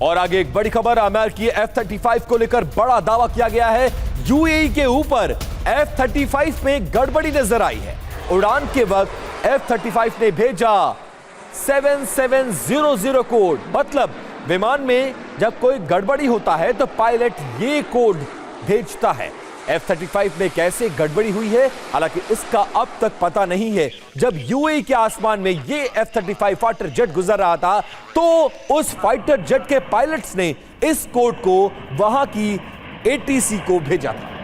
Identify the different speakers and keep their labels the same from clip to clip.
Speaker 1: और आगे एक बड़ी खबर, अमेरिकी F-35 को लेकर बड़ा दावा किया गया है। यूएई के ऊपर F-35 में गड़बड़ी नजर आई है। उड़ान के वक्त F-35 ने भेजा 7700 कोड, मतलब विमान में जब कोई गड़बड़ी होता है तो पायलट ये कोड भेजता है। F-35 में कैसे गड़बड़ी हुई है, हालांकि इसका अब तक पता नहीं है। जब यूएई के आसमान में ये F-35 फाइटर जेट गुजर रहा था तो उस फाइटर जेट के पायलट्स ने इस कोड को वहां की एटीसी को भेजा था।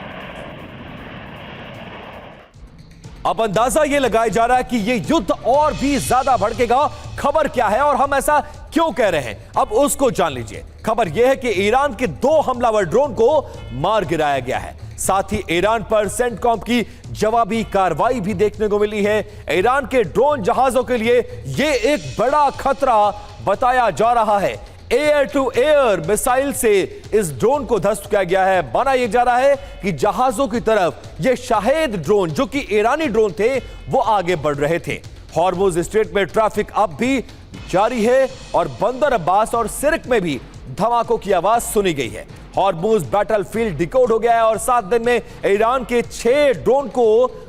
Speaker 1: अब अंदाजा यह लगाया जा रहा है कि यह युद्ध और भी ज्यादा भड़केगा। खबर क्या है और हम ऐसा क्यों कह रहे हैं, अब उसको जान लीजिए। खबर यह है कि ईरान के 2 हमलावर ड्रोन को मार गिराया गया है। साथ ही ईरान पर सेंटकॉम की जवाबी कार्रवाई भी देखने को मिली है। ईरान के ड्रोन जहाजों के लिए यह एक बड़ा खतरा बताया जा रहा है। एयर टू एयर मिसाइल से इस ड्रोन को ध्वस्त किया गया है। माना यह जा रहा है कि जहाजों की तरफ ये शाहेद ड्रोन, जो कि ईरानी ड्रोन थे, वो आगे बढ़ रहे थे। हॉर्मुज स्ट्रेट में ट्रैफिक अब भी जारी है और बंदर अब्बास और सिर्क में भी धमाकों की आवाज सुनी गई है। हॉर्मुज बैटलफील्ड डिकोड हो गया है और 7 दिन में ईरान के 6 ड्रोन को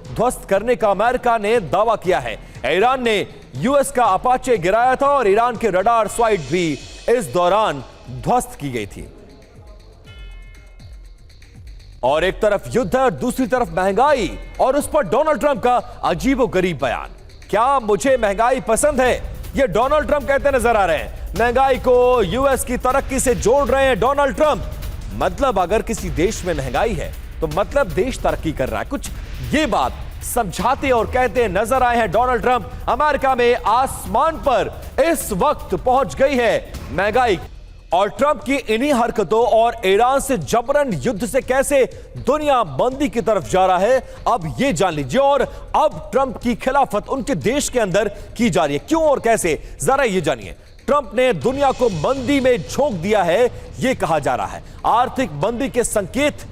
Speaker 1: ध्वस्त करने का अमेरिका ने दावा किया है। ईरान ने यूएस का अपाचे गिराया था और ईरान के रडार साइट भी इस दौरान ध्वस्त की गई थी। और एक तरफ युद्ध है, दूसरी तरफ महंगाई और उस पर डोनाल्ड ट्रंप का अजीबोगरीब बयान। क्या मुझे महंगाई पसंद है, ये डोनाल्ड ट्रंप कहते नजर आ रहे हैं। महंगाई को यूएस की तरक्की से जोड़ रहे हैं डोनाल्ड ट्रंप। मतलब अगर किसी देश में महंगाई है तो मतलब देश तरक्की कर रहा है, कुछ ये बात समझाते और कहते नजर आए हैं डोनाल्ड ट्रंप। अमेरिका में आसमान पर इस वक्त पहुंच गई है महंगाई और ट्रंप की इन्हीं हरकतों और ईरान से जबरन युद्ध से कैसे दुनिया मंदी की तरफ जा रहा है, अब यह जान लीजिए। और अब ट्रंप की खिलाफत उनके देश के अंदर की जा रही है, क्यों और कैसे, जरा यह जानिए। ट्रंप ने दुनिया को मंदी में झोंक दिया है, यह कहा जा रहा है। आर्थिक मंदी के संकेत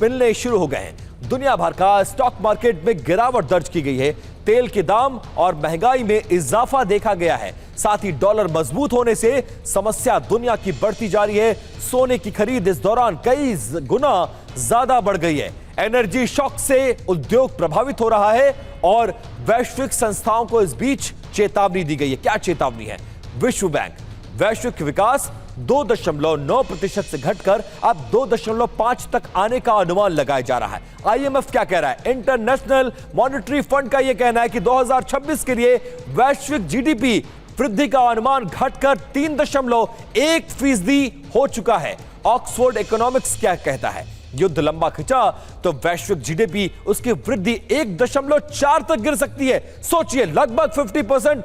Speaker 1: मिलने शुरू हो गए हैं। दुनिया भर का स्टॉक मार्केट में गिरावट दर्ज की गई है। तेल के दाम और महंगाई में इजाफा देखा गया है। साथ ही डॉलर मजबूत होने से समस्या दुनिया की बढ़ती जा रही है। सोने की खरीद इस दौरान कई गुना ज्यादा बढ़ गई है। एनर्जी शॉक से उद्योग प्रभावित हो रहा है और वैश्विक संस्थाओं को इस बीच चेतावनी दी गई है। क्या चेतावनी है? विश्व बैंक वैश्विक विकास 2.9% से घटकर अब 2.5 तक आने का अनुमान लगाया जा रहा है। आईएमएफ क्या कह रहा है? इंटरनेशनल मॉनेटरी फंड का यह कहना है कि 2026 के लिए वैश्विक जीडीपी वृद्धि का अनुमान घटकर 3.1% हो चुका है। ऑक्सफोर्ड इकोनॉमिक्स क्या कहता है? युद्ध लंबा खिंचा तो वैश्विक जीडीपी उसकी वृद्धि 1.4 तक गिर सकती है। सोचिए, लगभग 50%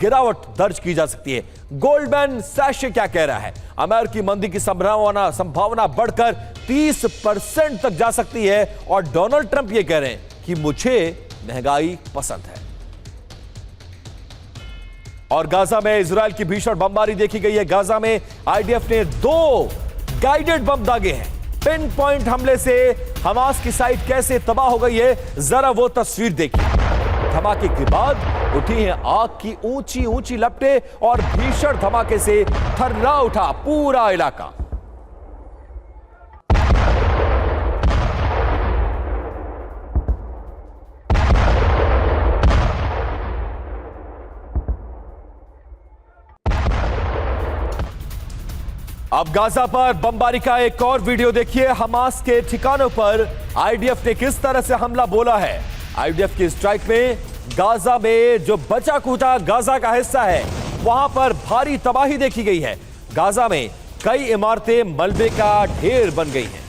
Speaker 1: गिरावट दर्ज की जा सकती है। गोल्डमैन सैश क्या कह रहा है? अमेरिकी मंदी की संभावना बढ़कर 30% तक जा सकती है और डोनाल्ड ट्रंप ये कह रहे हैं कि मुझे महंगाई पसंद है। और गाजा में इजरायल की भीषण बमबारी देखी गई है। गाजा में आईडीएफ ने 2 गाइडेड बम दागे हैं। पिन पॉइंट हमले से हमास की साइट कैसे तबाह हो गई है, जरा वो तस्वीर देखिए। धमाके के बाद उठी हैं आग की ऊंची ऊंची लपटें और भीषण धमाके से थर्रा उठा पूरा इलाका। अब गाजा पर बमबारी का एक और वीडियो देखिए। हमास के ठिकानों पर आईडीएफ ने किस तरह से हमला बोला है। आईडीएफ की स्ट्राइक में गाजा में जो बचा कूचा गाजा का हिस्सा है, वहां पर भारी तबाही देखी गई है। गाजा में कई इमारतें मलबे का ढेर बन गई हैं।